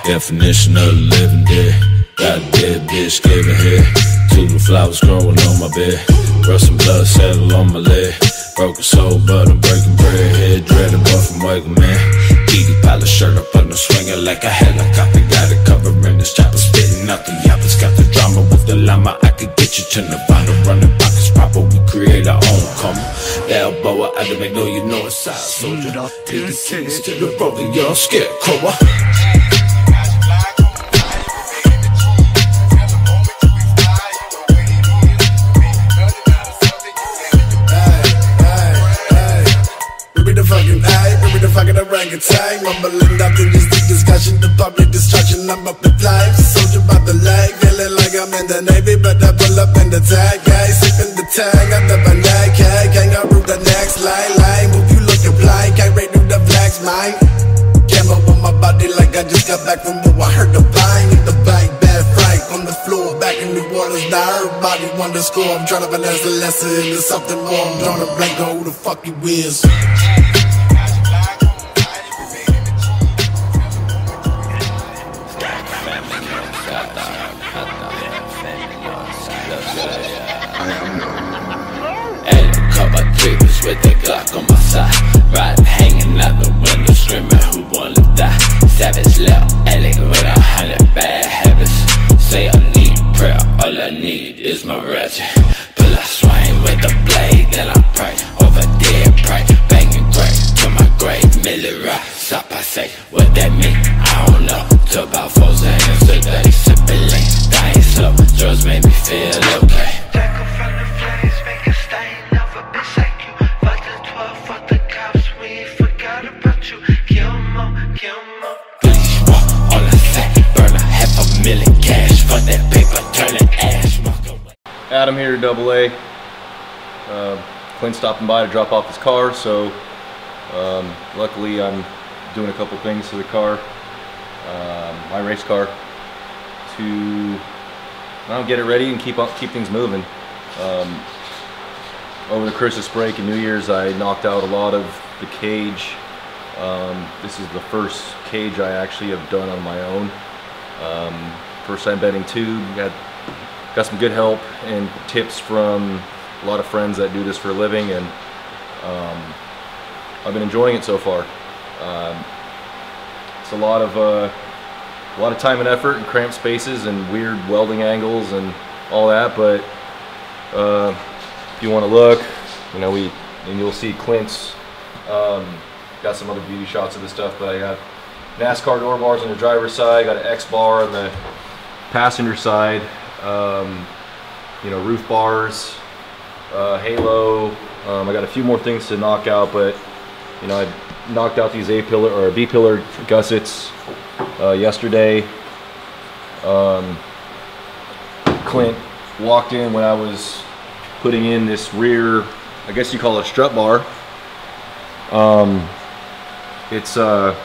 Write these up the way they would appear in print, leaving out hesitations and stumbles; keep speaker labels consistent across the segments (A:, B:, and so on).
A: Definition of living dead. Got a dead bitch giving head. Tulip flowers growing on my bed. Rustin' blood settle on my leg. Broken soul, but I'm breaking bread. Head dreading, but from Michael, man. Edie Pilot shirt up on the swinger like a helicopter. Got it covering this chopper, spitting out the yappers. Got the drama with the llama. I could get you to Nirvana. Running pockets proper, we create our own karma. The elbow, I don't make no, you know it's side soldier. Take the keys to the road, and you're scarecrow.
B: Fucking orangutan, mumbling up in this deep discussion, the public destruction. I'm up in flames, soldier by the leg, feeling like I'm in the Navy, but I pull up in the tag, guy, sipping the tag, I'm the banana, kangaroo the next line, move you looking blind, can't rate through the flags, mine. Came up on my body like I just got back from war. I heard the bang in the bank, bad fright on the floor, back in New Orleans. Now everybody wonder score. I'm trying to finesse the lesson into something more. I'm drawing a blank on who the fuck you is.
A: With that Glock on my side, riding, hanging out the window, screaming who wanna die. Savage left, Alec with 100 bad habits. Say I need prayer, all I need is my ratchet. Pull a swing with the blade, then I pray over dead prey. Banging great to my grave, Millie Rock, stop I say, what that mean? I don't know. Took about 4 seconds today, sipping lean, dying slow. Drugs made me feel okay.
C: Adam here, Double A. Clint stopping by to drop off his car, so luckily I'm doing a couple things to the car, my race car, to get it ready and keep things moving. Over the Christmas break and New Year's, I knocked out a lot of the cage. This is the first cage I actually have done on my own. First time bending tube. Got some good help and tips from a lot of friends that do this for a living, and I've been enjoying it so far. It's a lot of time and effort and cramped spaces and weird welding angles and all that, but if you want to look, you know, and you'll see Clint's got some other beauty shots of this stuff, but I got NASCAR door bars on the driver's side, got an X bar on the passenger side, you know, roof bars, halo. I got a few more things to knock out, but you know, I knocked out these A-pillar or B-pillar gussets yesterday. Clint walked in when I was putting in this rear, I guess you call it a strut bar. It's a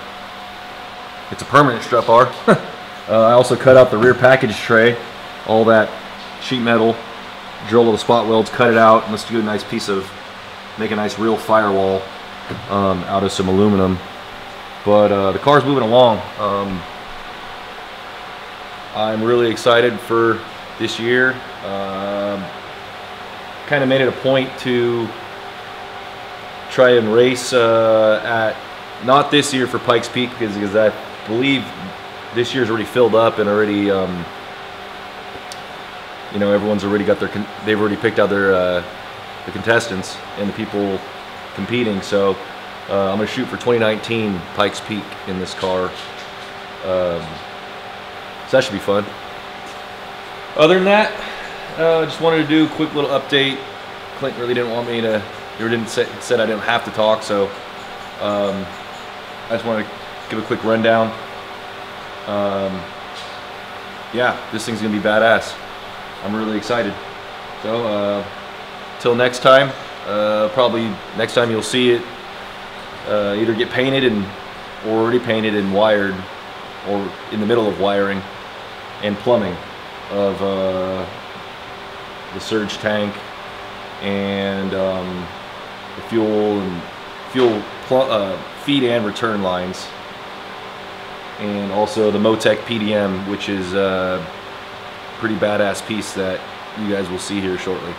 C: permanent strut bar. I also cut out the rear package tray, all that sheet metal, drill all the spot welds, cut it out, and let's do a nice piece of, make a nice real firewall out of some aluminum. But the car's moving along. I'm really excited for this year. Kind of made it a point to try and race at, not this year for Pikes Peak, because I believe this year's already filled up and already, you know, everyone's already got their, they've already picked out their the contestants and the people competing. So I'm gonna shoot for 2019 Pikes Peak in this car. So that should be fun. Other than that, just wanted to do a quick little update. Clint really didn't want me to, said I didn't have to talk, so I just want to give a quick rundown. Yeah, this thing's gonna be badass. I'm really excited. So till next time, Probably next time you'll see it either get painted and or already painted and wired, or in the middle of wiring and plumbing of the surge tank and the fuel feed and return lines, and also the Motec PDM, which is a pretty badass piece that you guys will see here shortly.